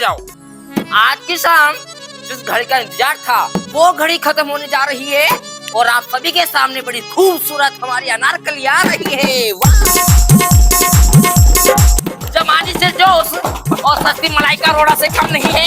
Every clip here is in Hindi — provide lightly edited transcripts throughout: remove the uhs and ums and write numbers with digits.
जाओ। आज की शाम जिस घड़ी का इंतजार था वो घड़ी खत्म होने जा रही है और आप सभी के सामने बड़ी खूबसूरत हमारी अनारकली आ रही है। जमाने से जोश और सस्ती मलाई का रोड़ा से कम नहीं है।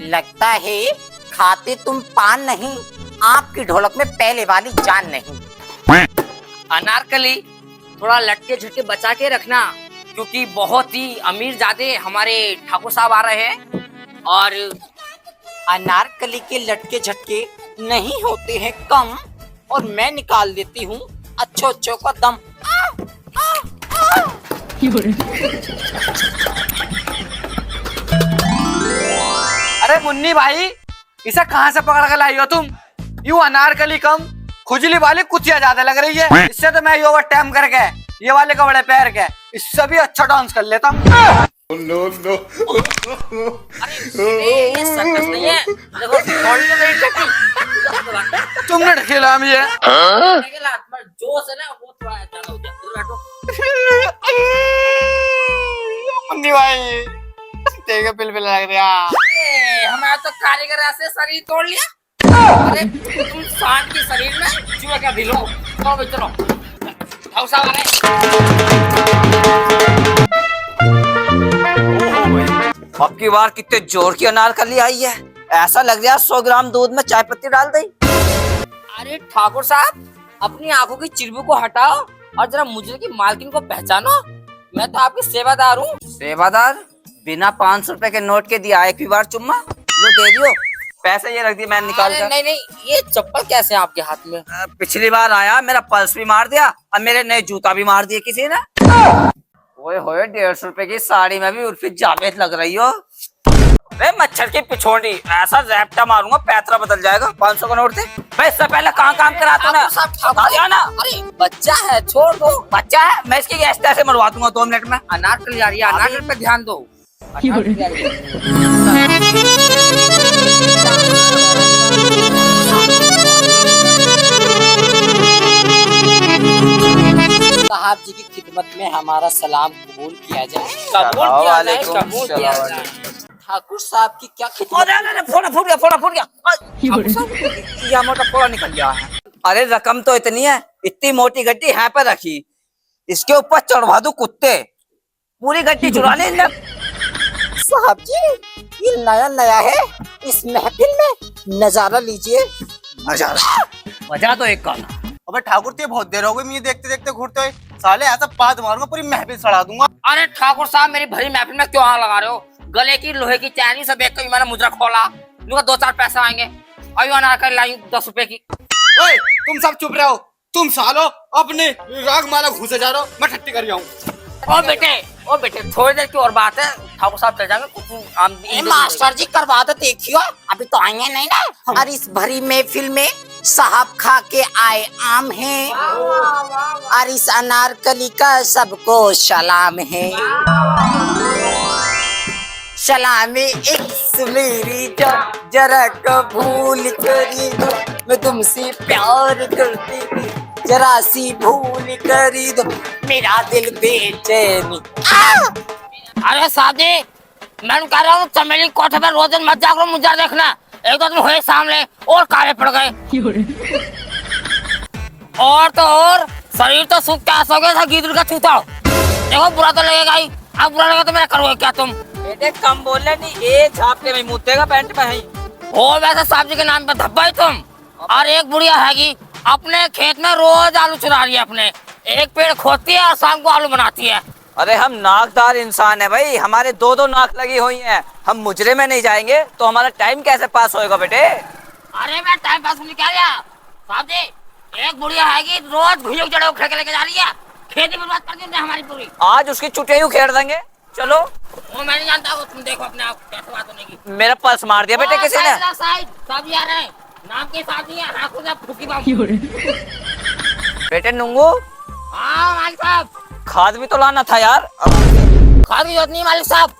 लगता है खाते तुम पान नहीं, आपकी ढोलक में पहले वाली जान नहीं। अनारकली थोड़ा लटके झटके बचा के रखना, क्योंकि बहुत ही अमीर जादे हमारे ठाकुर साहब आ रहे हैं और अनारकली के लटके झटके नहीं होते हैं कम, और मैं निकाल देती हूँ अच्छो अच्छो का दम। अरे मुन्नी भाई, इसे कहाँ से पकड़ कर लाई हो तुम? यूं अनारकली कम, खुजली वाली कुतिया ज्यादा लग रही है। इससे तो मैं ओवर टाइम करके ये वाले कपड़े पहन के इससे भी अच्छा डांस कर लेता। No no. अरे ये सर्कस नहीं है, देखो थोड़ी नहीं चकी। तुमने ढकेला हम ये जोश है ना वो थोड़ा ज्यादा हो गया। मुन्नी भाई तेरे पिल पिल लग रहा। हमारा तो कारीगर ऐसे शरीर तोड़ लिया। अरे तुम सांड के शरीर में चूहे का दिल हो। चलो चलो हौसा वाले। अब की बार कितने जोर की अनारकली आई है, ऐसा लग रहा है 100 ग्राम दूध में चाय पत्ती डाल दी। अरे ठाकुर साहब, अपनी आंखों की चिरबू को हटाओ और जरा मुझे की मालकिन को पहचानो। मैं तो आपकी सेवादार हूँ। सेवादार? बिना 500 रुपए के नोट के दिया एक भी बार चुम्मा? लो दे दियो, पैसे ये रख दिए मैंने निकाल कर। नहीं नहीं, ये चप्पल कैसे आपके हाथ में? पिछली बार आया मेरा पर्स भी मार दिया और मेरे नए जूता भी मार दिए किसी ने। ओए होए 150 रुपए की साड़ी में भी उर्फी जावेद लग रही हो। अरे मच्छर की पिछोड़ी, ऐसा जैप्टा मारूंगा पैतरा बदल जाएगा। 500 का नोट दे। मैं इससे पहले कहाँ काम कराता ना? अरे बच्चा है, छोड़ दो। बच्चा है, मैं इसकी गैस ऐसे मरवा दूंगा 2 मिनट में। अनारकली आ रही है, अनारकली पे ध्यान दो। साहब जी की खिदमत में हमारा सलाम कबूल किया जाए। कबूल किया जाए। ठाकुर साहब की क्या खिदमत? फोड़ा फूट गया। ये मोटा फोड़ा निकल गया है। अरे रकम तो इतनी है, इतनी मोटी गड्डी यहाँ पर रखी, इसके ऊपर चढ़वा दो कुत्ते, पूरी गड्डी चुरा ले। साहब जी ये नया है, इस महफिल में नजारा लीजिए। मजा तो एक का। अबे ठाकुर ते बहुत देर हो गई मुझे देखते देखते घूरते हुए। साले ऐसा पाद मारूंगा पूरी महफिल सड़ा दूंगा। अरे ठाकुर साहब, मेरी भरी महफिल में क्यों आग लगा रहे हो? गले की लोहे की चैनी सब एक मैंने मुद्रा खोला, 2-4 पैसे आएंगे। अभी अनारकली लाई 10 रुपए की। ओए तुम सब चुप रहो, तुम सालो अपने राग माला घुसे जा रहे हो, मैं ठट्टी कर जाऊँ। ओ बेटे थोड़ी देर की और बात है, ठाकुर साहब चल जाएंगे। मास्टर जी करवा दो, देखियो अभी तो आएंगे नहीं ना। और इस भरी महफिल में साहब खा के आए आम है, और इस अनारकली का सबको सलाम है। सलाम एक मेरी जरा कबूल करी दो, मैं तुमसे प्यार करती थी, जरा सी भूल करी दो, मेरा दिल बेचैनी। अरे सादी, मैं कह रहा हूँ चमेली कोठे पर रोज मत जागरो, मुझे देखना। एक दो दिन हुए सामने और काले पड़ गए। और तो और शरीर तो सूख के हो गया था गीदड़ का छूता। देखो बुरा तो लगेगा ही, अब बुरा लगा तो मेरा करोगे क्या तुम? बेटे कम बोलने नहीं, ये झापटे में मुद्देगा पैंट में है। हो वैसे साहब जी के नाम पे धब्बा ही तुम। और एक बुढ़िया हैगी अपने खेत में रोज आलू चुरा रही है, अपने एक पेड़ खोदती है और शाम को आलू बनाती है। अरे हम नाकदार इंसान है भाई, हमारे 2-2 नाक लगी हुई हैं। हम मुजरे में नहीं जाएंगे तो हमारा टाइम कैसे पास होएगा बेटे? अरे मैं टाइम पास नहीं कर रहा साहब जी, एक बुढ़िया हैगी रोज भुइयों जड़े उखड़ के लेके जा रही है, खेती बर्बाद कर दी हमारी पूरी। आज उसकी चुटिया उखेड़ देंगे। चलो वो मैं नहीं जानता, वो तुम देखो अपने आप कैसे बात होने की। मेरा पर्स मार दिया बेटे किसी ने। साहब जी आ रहे हैं, नाम के साथ ही है। बेटे नुंगू, हाँ मालिक साहब खाद भी तो लाना था यार। खाद की जरूरत नहीं मालिक साहब,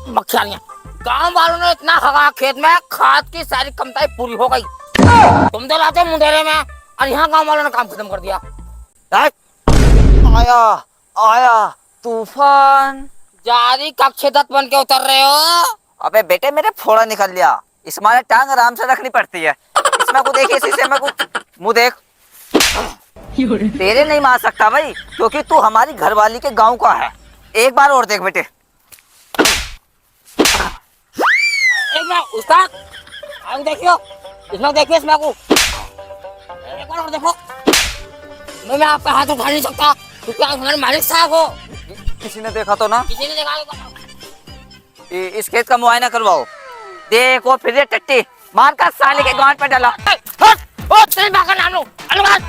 मक्खियानियाँ गांव वालों ने इतना हगा खेत में, खाद की सारी कमताई पूरी हो गई। तुम तो लाते मुंडेरे में और यहाँ गांव वालों ने काम खत्म कर दिया। आया आया तूफान। जारी कक्षेदत बन के उतर रहे हो। अबे बेटे मेरे फोड़ा निकल लिया। इसमें टांग आराम से रखनी पड़ती है। इसमें को देखिए, शीशे में कुछ मुंह देख। तेरे नहीं मार सकता भाई, क्योंकि तू हमारी घरवाली के गांव का है। एक बार और देख बेटे। एक बार उस्ताद आगे देखियो, इसमें देखिए, इसमें को एक बार और देखो। मैं आपका हाथ उठा नहीं सकता क्योंकि आप हमारे मालिक साहब हो। किसी ने देखा तो ना? किसी ने देखा होगा। इस खेत का मुआयना करवाओ। देखो फिर ये टट्टी मार का साले के गांठ पे डाला। ओ तेरे बाप का नाम लो अलवाद।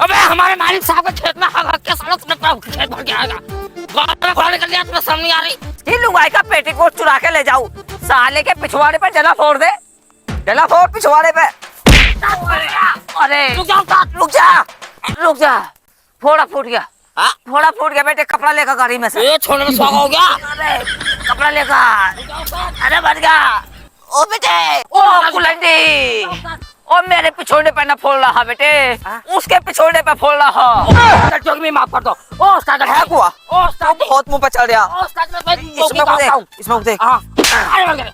अबे हमारे मालिक साहब के खेत में हक के सालों तुमने पूरा खेत भर के आएगा। गांव में खोल कर दिया, तुम्हें समझ नहीं आ रही। ये लुगाई का पेटीकोट चुरा के ले जाऊं, साले के पिछवाड़े पे डला फोड़ दे। डला फोड़ पिछवाड़े पे। अरे रुक जाओ उस्ताद, रुक जा रुक जा। फोड़ा फूट गया। हाँ? फोड़ा फूट गया बेटे। कपड़ा लेकर गाड़ी में से। ये छोड़ने में स्वागत हो गया। अरे कपड़ा लेकर। अरे बच गया। ओ बेटे ओ कुलंडी, ओ मेरे पिछोड़ने पे न फोड़ रहा बेटे, उसके पिछोड़ने पे फोड़ रहा। जोगी में माफ कर दो। ओ उस्ताद है हुआ। ओ उस्ताद बहुत मुंह पे चढ़ गया। ओ उस्ताद मैं इसमें को देख, इसमें को देख। हां अरे मर गया,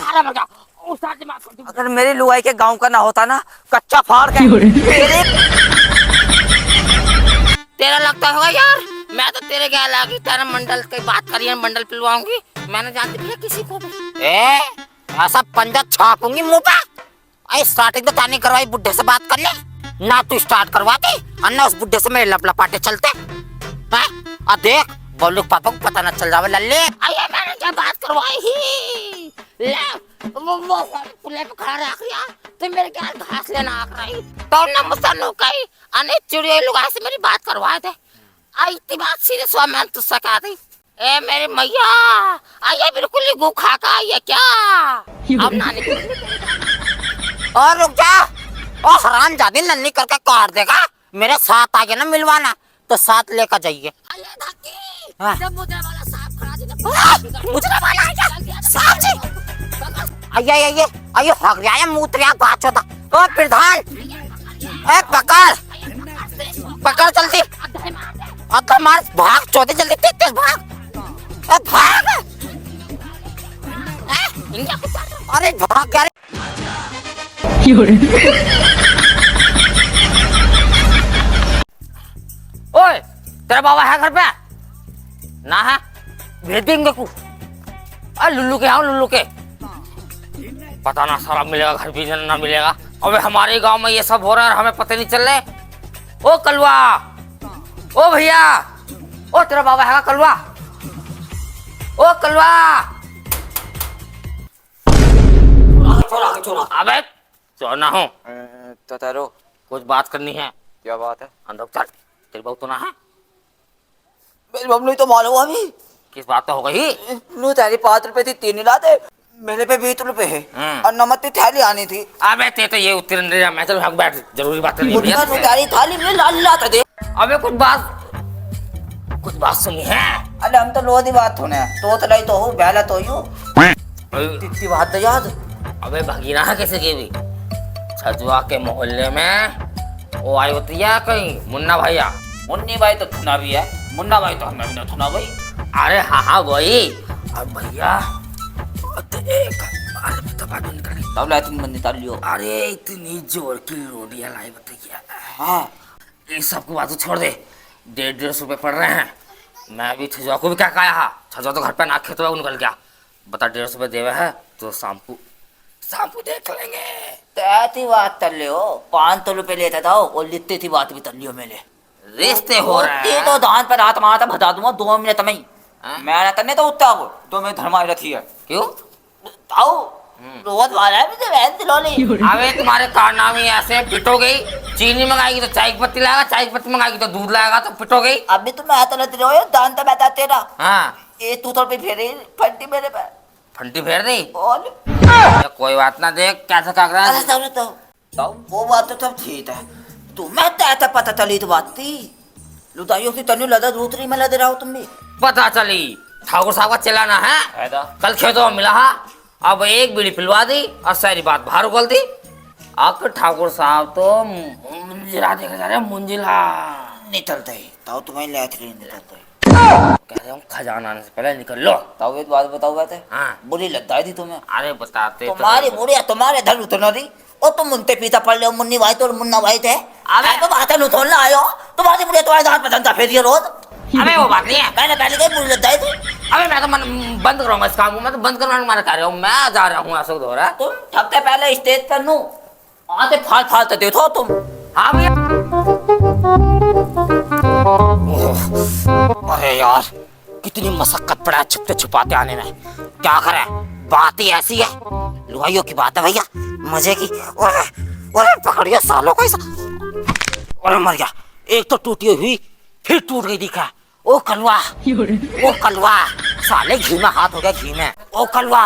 अरे मर गया। उस्ताद माफ कर दो। अगर मेरी लुगाई के गांव का ना होता ना, कच्चा फाड़ के तेरा लगता होगा यार, मैं तो तेरे क्या लगी तेरा मंडल की बात करिए, मंडल पिलवाऊंगी। मैंने जानती भी किसी को भी ऐसा पंजा छापूंगी मुंह पे। आई स्टार्टिंग तो तानी करवाई, बुड्ढे से बात कर ले ना। तू स्टार्ट करवाती और ना उस बुड्ढे से मेरे लपलपाटे चलते हैं। आ देख बोलू पापा को पता ना चल जावे लल्ले। आइए मैंने क्या बात करवाई ही ले वो पुले पे खड़ा रख लिया तो मेरे क्या घास लेना आ रही तो ना मुसन्नु कही अने चिड़िया लुगाई से मेरी बात करवाए थे। आई इतनी बात सीरियस हुआ, मैं तो सका दी। ए मेरी मैया आइए बिल्कुल ही गु खा का आइए क्या अब नानी और रुक जा। ओ हराम जादी नन्नी करके काट देगा। मेरे साथ आगे ना मिलवाना तो साथ लेकर जाइए। जब मुद्रा वाला सांप खड़ा थी मुद्रा वाला आया सांप जी। आइए आइए आइए भाग गया मूत्रिया गाछ होता। ओ प्रधान ए पकड़ पकड़ जल्दी। अगर मार भाग चौधरी जल्दी तेज भाग। ए भाग अरे भाग क्या ओए तेरा बाबा है घर पे ना? है भेज देंगे को। लुल्लू के आओ लुल्लू के पता ना सारा मिलेगा घर भी ना मिलेगा। अबे हमारे गांव में ये सब हो रहा है और हमें पता नहीं चल रहे। ओ कलवा ओ भैया ओ तेरा बाबा है कलवा। ओ कलवा छोड़ा अबे चोरना हूँ तो तारो कुछ बात करनी है। क्या बात है? अंदर चल। तेरी बहू तो ना है? मेरी मम्मी तो मालूम अभी किस बात तो हो गई? नु तेरी 5 रुपए थी 3 ला दे, मेरे पे 20 रुपए है और नमक की थैली आनी थी। अबे ते तो ये उत्तीर्ण रहा। मैं चल भाग बैठ, जरूरी बात करनी है। तेरी थाली में लाल लाता दे। अबे कुछ बात सुनी है। अरे हम तो लोधी बात होने तो लाई तो हो बेला तो यू इतनी बात तो याद। अबे भगीना है किसी की भी छजुआ के मोहल्ले में वो आई होती है कहीं मुन्ना भैया। मुन्नी भाई तो थुना भी है, मुन्ना भाई तो हमें भी ना थुना भाई। अरे हाँ वही। अब भैया तब लाए तुम बंदी तालियो। अरे इतनी जोर की रोटियां लाई बताइए। हाँ ये सबको बात छोड़ दे। 150 रुपए पड़ रहे हैं। मैं भी छजुआ को भी क्या कहा, छजुआ तो घर पे ना खेत निकल गया। बता 150 रुपए देवे है तो शाम को देख लेंगे। तैती बात कर लियो। 500 रुपए लेता था और लिखती थी बात भी कर लियो। मेरे रिश्ते हो रहे हैं तो धान पर हाथ मारता बता दूंगा 2 मिनट में। मैं करने तो उत्ता को 2 मिनट धर्माई रखी है। क्यों आओ रोज वाला है मुझे वैन दिलोली। अबे तुम्हारे कारनामे ऐसे पिटो गई। चीनी मंगाएगी तो चाय की पत्ती लाएगा, चाय की पत्ती मंगाएगी तो दूध लाएगा तो पिटो गई। अभी तो मैं तो लेते रहो दान तो मैं तेरा। हाँ ये तू तो पे फेरे फंटी मेरे पे फंटी फेर दी। बोल कोई बात ना, देख कैसा काग रहा है। तो वो बात तो सब ठीक है। तुम्हें तो पता चली तो बात थी लुटाइयो की तनु लदा दूसरी में लदे रहो तुम भी। पता चली ठाकुर साहब का चलाना है। कल खेतों में मिला हा, अब एक बीड़ी पिलवा दी और सारी बात बाहर उगल दी। आकर ठाकुर साहब तो मुंजिला देखा जा रहे, मुंजिला निकलते ही ताऊ तुम्हें ले आती निकलते ही कह रहे हूँ खजाना आने से पहले निकल लो। ताऊ एक बात बताओ बात है। हाँ। बुरी लगता थी तुम्हें। अरे बताते तुम्हारी बुढ़िया तुम्हारे धन उतना रही और तुम मुन्ते पीता पड़ रहे हो। मुन्नी भाई तो मुन्ना भाई थे। अबे तो बात है उठोलना आयो तुम्हारी बुढ़िया तुम्हारे दांत में धंधा फेरिए रोज। अबे वो बात नहीं है। मैंने पहले कहीं बुरी लगता थी। अबे मैं तो बंद करूंगा इस काम को। मैं तो बंद करवाने मारा कर रहा हूँ। मैं जा रहा हूँ अशोक धोरा। तुम हफ्ते पहले स्टेज पर नू आते फालते देखो तुम। हाँ भैया। अरे यार कितनी मशक्कत पड़ा छुपते छुपाते आने में। क्या करे, बात ही ऐसी है। लुहाइयों की बात है भैया, मजे की। और पकड़िया सालों का ऐसा। और मर गया। एक तो टूटी हुई फिर टूट गई दिखा। ओ कलवा, ओ कलवा, साले घी में हाथ हो गया, घी में। ओ कलवा,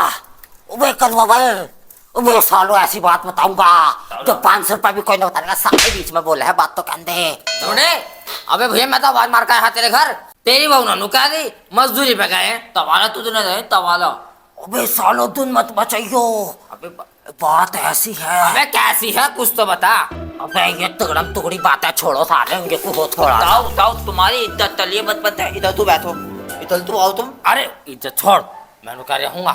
वे कलवा भाई, वो सालों ऐसी बात बताऊंगा तो 500 रुपए भी कोई नहीं बताएगा। साले बीच में बोले है बात तो कहते हैं। अबे भैया मैं तो आवाज मार के आया तेरे घर। तेरी बहू नानू क्या दी मजदूरी पे गए तवाला तुझे नहीं दे तवाला। अबे सालो तुम मत बचाइयो। अबे बात ऐसी है। अबे कैसी है कुछ तो बता। अबे ये तगड़म तुगड़ी बात है, छोड़ो साले उनके को थोड़ा। ताऊ तुम्हारी इज्जत तलिए मत बनता है। इधर तू बैठो, इधर तू आओ तुम। अरे इज्जत छोड़, मैं कह रहा हूँ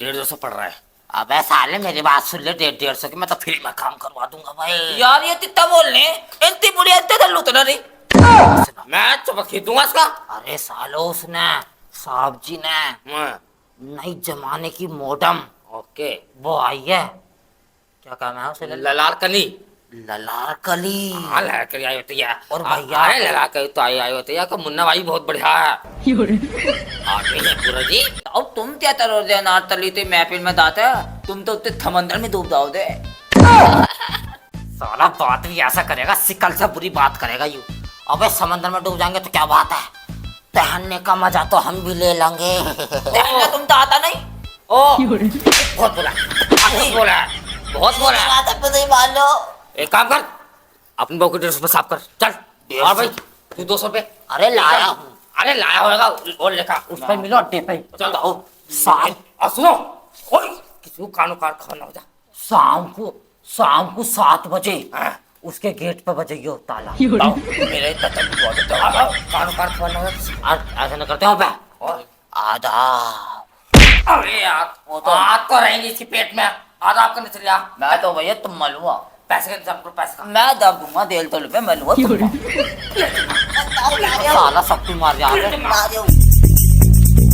150 पड़ रहा है। अबे साले मेरी बात सुन ले, 150 की मैं तो फ्री में काम करवा दूंगा भाई। यार ये कितना बोलने इतनी बुढ़िया इतने लुटना रही। मैं चुप खींचूंगा इसका। अरे सालो उसने साहब जी ने नई जमाने की मॉडर्न ओके वो आई है। क्या काम है उसे? ललार कली। ललार कली। हाँ ललार कली आई होती है। और भैया ललार कली तो आई होती है। मुन्ना भाई बहुत बढ़िया है। पूरा जी अब तुम क्या तरो दे अनार तली थे महफिल में दाता। तुम तो उतने समंदर में डूब जाओ दे। साला बात भी ऐसा करेगा, सिकल से बुरी बात करेगा यू। अबे समंदर में डूब जाएंगे तो क्या बात है, तैरने का मजा तो हम भी ले लेंगे। तुम तो आता नहीं। ओ बहुत बोला, बहुत बोला, बहुत बोला। एक काम कर, अपनी बहू की 150 रुपए साफ कर चल। और भाई तू 200 रुपए। अरे लाया हूँ। अरे लाया होगा और लेखा उस पर मिलो अड्डे पे। चल आओ शाम। और सुनो किसी को कानों कार खाना हो जा। शाम को 7 बजे उसके गेट पे बजाइयो ताला। मेरे कानों कार खाना हो जा। ऐसा न करते हो बे। और आधा। अरे यार वो तो हाथ तो रहेंगे इसके पेट में। आधा आपका नहीं चलिया। मैं तो भैया तुम मलुआ पैसे का इंतजाम करो, पैसे का। मैं दब दूंगा देल तो रुपए मलुआ। साला सब तू मार जा।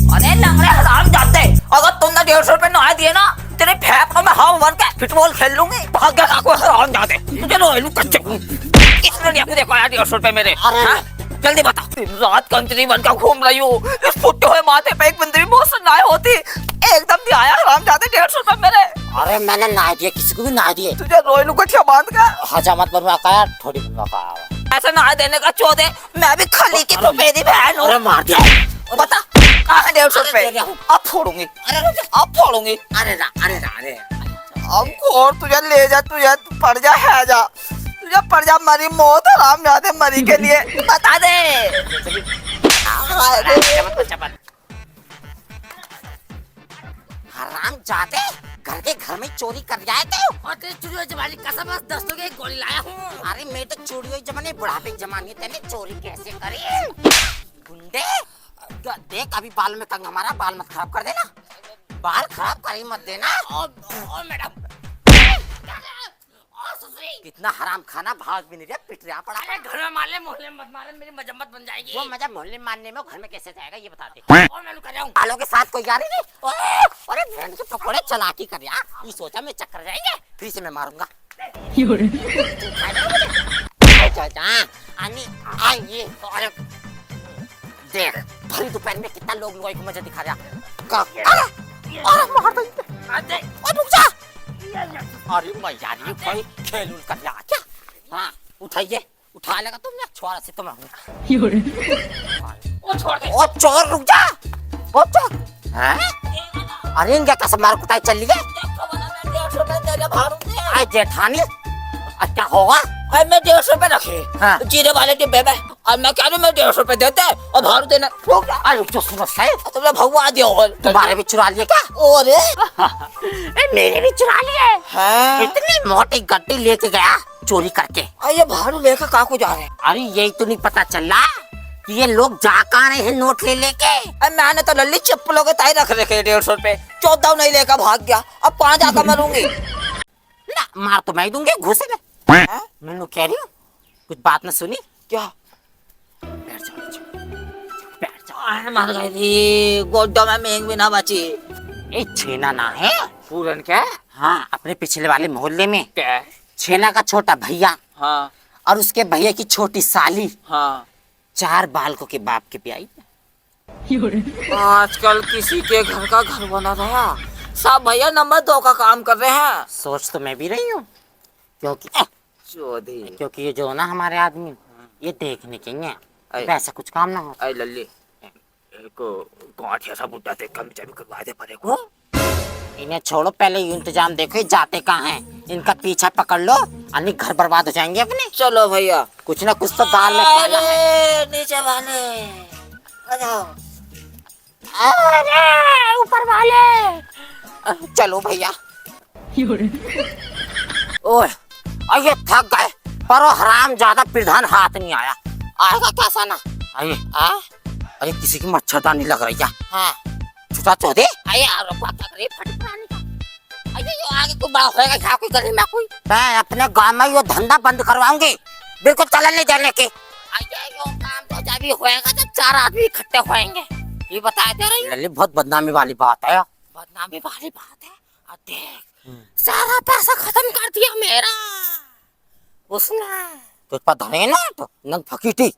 अरे लंगड़े हराम जाते, अगर तुमने 150 रुपए ना दिए ना तेरे फेफड़ों में हवा भर के फुटबॉल खेल लूंगी। भाग गया काको हराम जाते। तुझे रोए लू कच्चे इसने नहीं देखो यार 150 रुपए मेरे। जल्दी बता। रात कंजरी बनकर घूम रही हूँ, इस फुटे हुए माथे पे एक बंदरी बहुत सुनाई होती, एकदम नहीं आया हराम जाते 150 रुपए मेरे। अरे मैंने ना दिए, किसी को भी ना दिए। तुझे रोए लू कच्चा बांध कर हजामत बनवा का यार, थोड़ी बनवा का। ऐसा ना देने का चौदह मैं भी खाली की मेरी बहन हूँ। अरे मार दिया। बता कहाँ है 150 रुपए? अब फोड़ूंगी, अब फोड़ूंगी। अरे अब खोर तुझे ले जा, तुझे पड़ जा है जा, तुझे पड़ जा मरी मौत हराम जाते मरी के लिए बता दे। हराम जाते घर में चोरी कर जाए थे। और तेरी चोरी जमाने कसम 10 लोग एक गोली लाया हूँ। अरे मैं तो चोरी जमाने बुढ़ापे जमाने तेने चोरी कैसे करी गुंडे। देख अभी बाल में कंग हमारा, बाल मत खराब कर देना, बाल खराब कर मत देना। ओ मैडम कितना हराम खाना, भाग भी नहीं रहा, पिट रहा पड़ा। अरे घर में मार ले, मोहल्ले में मत मारे, मेरी मजम्मत बन जाएगी। वो मजा मोहल्ले में मारने में, घर में कैसे जाएगा ये बता दे। और मैं कर रहा हूँ बालों के साथ कोई यारी नहीं। अरे बहन के पकौड़े चलाकी कर यार, ये सोचा मैं चक्कर जाएंगे फिर से मैं मारूंगा। देख भरी दोपहर में कितना लोग लोगों को मजा दिखा रहा। अरे मैं यार ये कोई खेल कर रहा क्या? हाँ उठाइए, उठा लेगा तुमने छोरा से तुम। ओ छोड़ दे। ओ चोर रुक जा, ओ चोर। हैं? अरे इनका कसम मार कुटाई चल रही है। जेठानी क्या होगा? अरे मैं 150 रुपए रखे हाँ। जीरे वाले डिब्बे में, और मैं कह रही हूँ मैं 150 रुपए देते और भाड़ू देना। अरे जो सुनो साहब, तुमने भगवा दिया और तुम्हारे भी चुरा लिए क्या? और मेरे भी चुरा लिए। हाँ। इतनी मोटी गड्डी लेके गया चोरी करके। ये भाड़ू लेकर कहाँ को जा रहे हैं? अरे यही तो नहीं पता चल रहा कि ये लोग जा कहाँ रहे हैं नोट ले लेके। अरे मैंने तो लल्ली चप्पलों के ताई रख रखे 150 रुपए, 14 नहीं लेकर भाग गया। अब कहाँ जाकर मरूंगी? ना मार तो मैं ही दूंगी घुसे में। हाँ? मैं कह रही हूँ कुछ बात न सुनी क्या? बैठ जाओ बैठ जाओ। अरे मर गई थी, गोड्डो में मेंग भी ना बची। ये छेना ना है पूरन क्या? हाँ, अपने पिछले वाले मोहल्ले में क्या? छेना का छोटा भैया हाँ और उसके भैया की छोटी साली हाँ। 4 बालकों के बाप के ब्याई। आजकल किसी के घर का घर बना रहा, सब भैया नंबर 2 का काम कर रहे हैं। सोच तो मैं भी रही हूँ चौधरी क्योंकि ये जो ना हमारे आदमी ये देखने के हैं वैसा कुछ काम ना हो। अरे लल्ली एक गांठ ऐसा बुड्ढा देख कर मुझे भी करवा दे पड़े को। इन्हें छोड़ो, पहले ये इंतजाम देखो ये जाते कहाँ हैं। इनका पीछा पकड़ लो, अन्य घर बर्बाद हो जाएंगे अपने। चलो भैया, कुछ ना कुछ तो दाल में खाना है। अरे नीचे वाले आ जाओ। अरे ऊपर वाले चलो भैया। ओए आइए थक गए, पर वो हराम ज्यादा प्रधान हाथ नहीं आया। आएगा कैसा ना आइए। अरे किसी की मच्छरदानी लग रही है। हाँ छुटा चौधे आइए। क्या करे फटफटाने का। आइए यो आगे कोई बड़ा होएगा क्या कोई गली में कोई। मैं अपने गांव में यो धंधा बंद करवाऊंगी, बिल्कुल चलन नहीं देने के। आइए यो काम तो जब भी होएगा जब 4 आदमी इकट्ठे होएंगे। ये बताए दे रही लल्ली, बहुत बदनामी वाली बात है। बदनामी वाली बात है। देख सारा पैसा खत्म कर दिया मेरा उसने। तुझ पर धरे ना तो नंग फकीटी।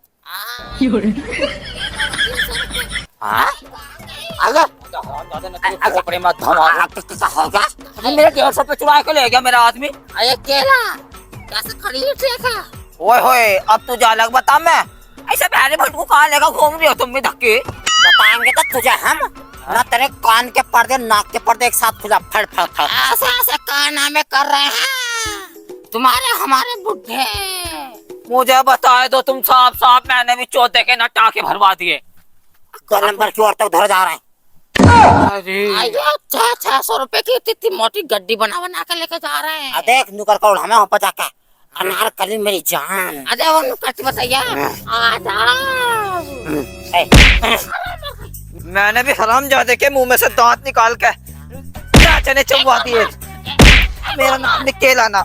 कपड़े मत धमा। किसका हो गया? मेरे 150 रुपए चुरा के ले गया मेरा आदमी। अरे केला कैसे खरीद लेगा? ओए होए अब तू जा लग बता। मैं ऐसे बहरे भटकू कहाँ लेकर घूम रही हो तुम भी धक्के? बताएंगे तो तुझे हम ना, तेरे कान के पर्दे नाक के पर्दे एक साथ खुला फड़ फड़ फड़ ऐसे ऐसे कारनामे कर रहे हैं तुम्हारे हमारे बुढ़े। मुझे बताए तो तुम साफ साफ मैंने भी चौथे के नटा के भरवा दिए। 2 नंबर की ओर तक धर जा रहे हैं। अरे 600 रुपए की इतनी मोटी गड्डी बना बना के लेके जा रहे हैं। देख नुकर का उड़ाना ऊपर जाके अनारकली मेरी जान। अरे वो नुकर बताइए मैंने भी हराम जादे के मुंह में से दांत निकाल के चाचा ने चुबवा दिए। मेरा नाम निकेला ना।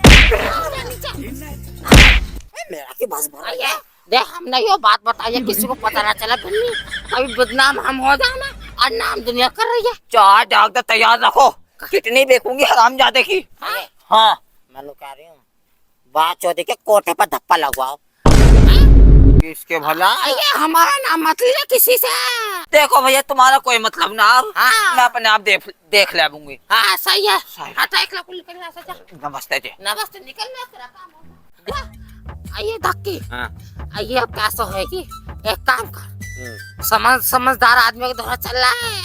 मेरा की बस भरा है। देख हमने ये बात बताई, किसी को पता ना चला बिल्ली, कभी बदनाम हम हो जाना और नाम दुनिया कर रही है। 4 डाक तैयार रखो, कितनी बेकूंगी हराम जादे की। हाँ मैं कह रही हूँ बात चौधरी के कोठे पर धप्पा लगवाओ। किसके भला? ये हमारा नाम मत लिया किसी से। देखो भैया तुम्हारा कोई मतलब ना। हाँ। मैं अपने आप देख ले दूंगी। हाँ सही है। हटा एक लाख निकल जा सजा। नमस्ते जी। नमस्ते निकल ले तेरा काम हो। आइए धक्की। आइए अब कैसा होएगी, एक काम कर। समझदार आदमी के द्वारा चल रहा है।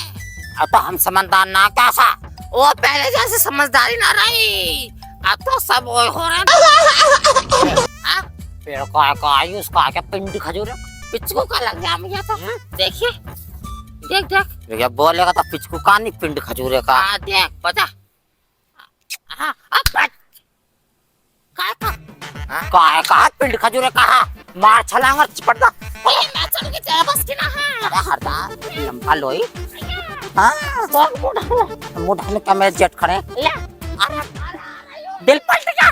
अब तो हम समझदार ना कैसा, वो पहले जैसे समझदारी ना रही, अब तो सब वो हो रहे हैं। पेड़ का आयु उसका आगे पिंडी खजूर पिचकू का लग गया मुझे तो। देखिए देख देख भैया बोलेगा तो पिचकू का नहीं पिंड खजूरे का। देख बता। काय का पिंड खजूरे कहा मार छलांगा चिपटा। मैं चल के तेरे बस की ना है। अरे हरदा लंबा लोई। हां तो मुंह में कैमरे जेट खड़े ले। अरे दिल पलट गया।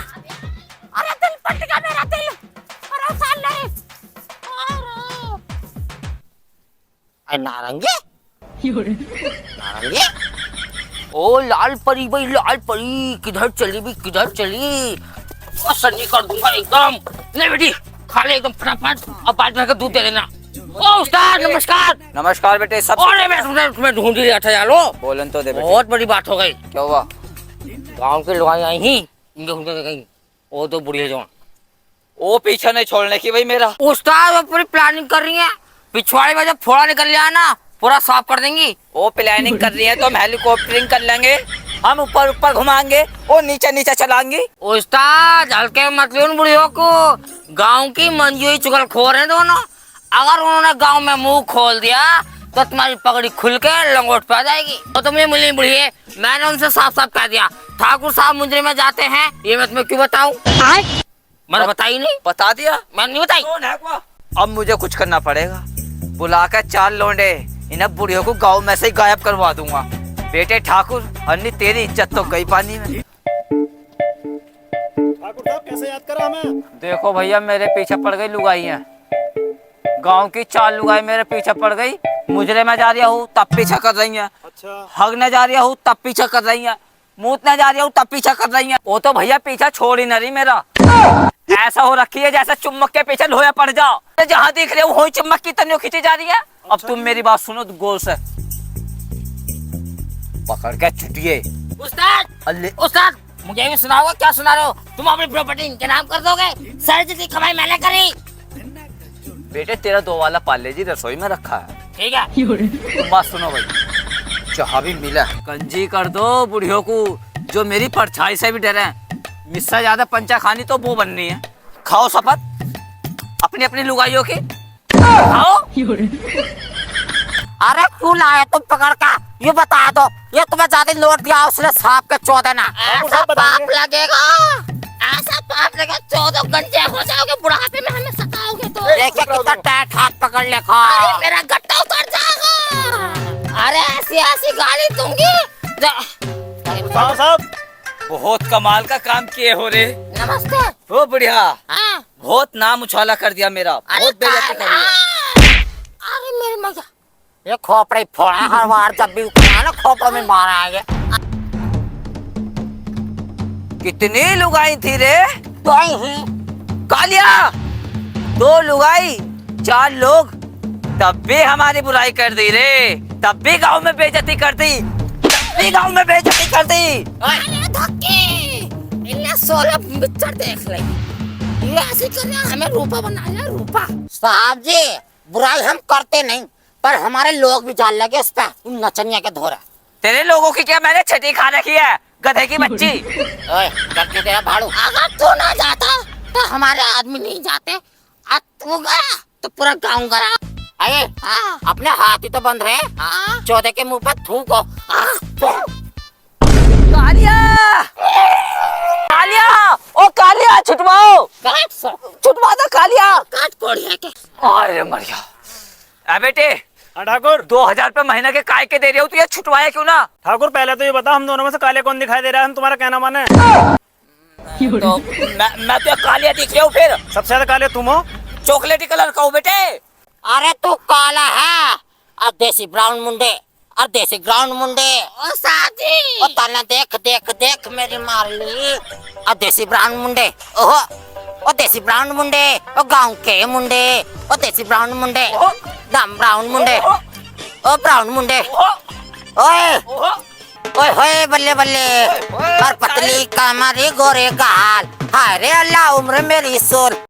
अरे दिल पलट गया मेरा दिल। अरे साल ले। अरे नारंगी नारंगी। ओ लाल परी भाई लाल परी, किधर चली भी किधर चली? सन्नी कर दूंगा एकदम। ले बेटी खा ले एकदम फटाफट और बाद में दूध दे देना। ओ उस्ताद नमस्कार। नमस्कार बेटे सब। अरे मैं तुम्हें ढूंढ ही रहा था यारो। बोलन तो दे बेटे। बहुत बड़ी बात हो गई। क्या हुआ? गांव के लोग आई ही गई, वो तो बुढ़ी है जो वो पीछे नहीं छोड़ने की भाई मेरा। उस्ताद वो पूरी प्लानिंग कर रही है, पिछवाड़े में जब फोड़ा निकल जाए ना पूरा साफ कर देंगी। वो प्लानिंग कर रही है तो हम हेलीकॉप्टरिंग कर लेंगे, हम ऊपर ऊपर घुमाएंगे और नीचे नीचे चलाएंगे। उस्ताद हल्के मत लो उन बुढ़ियों को, गांव की मंजूरी चुगलखोर हैं दोनों। अगर उन्होंने गांव में मुंह खोल दिया तो तुम्हारी पगड़ी खुल के लंगोट पे आ जाएगी। तो तुम ये मिली बुढ़िए, मैंने उनसे साफ साफ कह दिया ठाकुर साहब मुंजरे में जाते हैं, ये मैं तुम्हें क्यों बताऊं? मैंने बताई नहीं? बता दिया, मैंने नहीं बताई। अब मुझे कुछ करना पड़ेगा, बुलाकर 4 लौंडे इन्हें बुढ़ियों को गांव में से ही गायब करवा दूंगा। बेटे ठाकुर, अन्नी तेरी इज्जत तो गई पानी में। ठाकुर साहब कैसे याद करा हमें? देखो भैया, मेरे पीछे पड़ गई लुगाइयाँ, गांव की 4 लुगाई मेरे पीछे पड़ गई। मुजरे में जा रहा हूँ तब पीछा कर रही है, अच्छा। हगने जा रहा हूँ तब पीछा कर रही है, मूतने जा रहा हूँ तब पीछा कर रही है। वो तो भैया पीछा छोड़ ही न रही मेरा। ऐसा हो रखी है जैसे चुम्बक के पीछे लोहे पड़ जाओ, जहाँ देख रहे हो वही चुम्बक की तनियों खींची जा रही है। अब तुम मेरी बात सुनो गौर से, पकड़ के छुटिए। उस्ताद मुझे भी सुनाओगे? क्या सुना रहे हो तुम? अपनी प्रॉपर्टी इनके नाम कर दोगे? सर जितनी कमाई मैंने करी। बेटे तेरा 2 वाला पाले जी रसोई में रखा है, ठीक है। तुम बात सुनो भाई, जहाँ भी मिला कंजी कर दो बुढ़ियों को, जो मेरी परछाई से भी डरे। मिस्सा ज्यादा पंचा खानी तो वो बननी है। खाओ शपथ अपनी अपनी लुगाइयों की, खाओ। अरे क्यों लाए तुम पकड़ का? ये बता दो, ये तुम्हें ज्यादा लौट दिया उसने सांप के 14 ना। ऐसा पाप लगेगा, ऐसा पाप लगेगा, 14 घंटे हो जाओगे बुढ़ापे में, हमें सताओगे तो। देखिए कितना टाइट हाथ पकड़ ले खा। अरे मेरा गट्टा उतर जाएगा। अरे ऐसी ऐसी गाली दूंगी। साहब बहुत कमाल का काम किए हो रे। नमस्ते। ओ बुढ़िया, हाँ। बहुत नाम उछाला कर दिया मेरा, बहुत बेइज्जती करी है। अरे मेरे मजा, ये खोपड़ी फोड़ा हर बार जब भी उठा ना खोपड़ी में मारा आएगा। कितनी लुगाई थी रे? तो ही कालिया 2 लुगाई 4 लोग, तब भी हमारी बुराई कर दी रे, तब भी गांव में बेइज्जती कर दी, तब भी गांव में बेइज्जती कर दी। अरे धक्के, इन्हें 16 पिक्चर देख ले, ये ऐसे कर रहा हमें रूपा बना लिया, रूपा। साहब जी बुराई हम करते नहीं, पर हमारे लोग भी जान लगे उस पर, उन नचनिया के धोरा। तेरे लोगों की क्या मैंने छठी खा रखी है, गधे की बच्ची। ओए गद्दी तेरा भाड़ू, अगर तू ना जाता तो हमारे आदमी नहीं जाते, आज तू गया तो पूरा गांव गया। अरे अपने हाथ ही तो बंद रहे, 14 के मुंह पर थूको। कालिया, कालिया, ओ कालिया छुटवाओ, छुटवा दो कालिया। काट कोड़िया के। अरे मरिया, अरे बेटे ठाकुर 2000 रुपए महीने के काय के दे रहे हो, तू ये छुटवाया क्यों ना? ठाकुर पहले तो ये बता, हम दोनों में से काले कौन दिखाई दे रहा है? हम तुम्हारा कहना माने। तो मैं तो कालिया दिख रहा हूँ, फिर सबसे ज्यादा काले तुम हो। चॉकलेटी कलर का हूँ बेटे। अरे तू काला है और देसी ब्राउन मुंडे और देसी ग्राउंड मुंडे। ओ साथी, ओ ताना देख देख देख मेरी मारली और देसी ब्राउन मुंडे। ओहो, ओ देसी ब्राउन मुंडे, ओ गांव के मुंडे, ओ देसी ब्राउन मुंडे, दम ब्राउन मुंडे, ओ ब्राउन मुंडे। ओए ओए होए बल्ले बल्ले, और पतली कमर गोरे गाल, हाय रे अल्लाह उम्र मेरी सोल।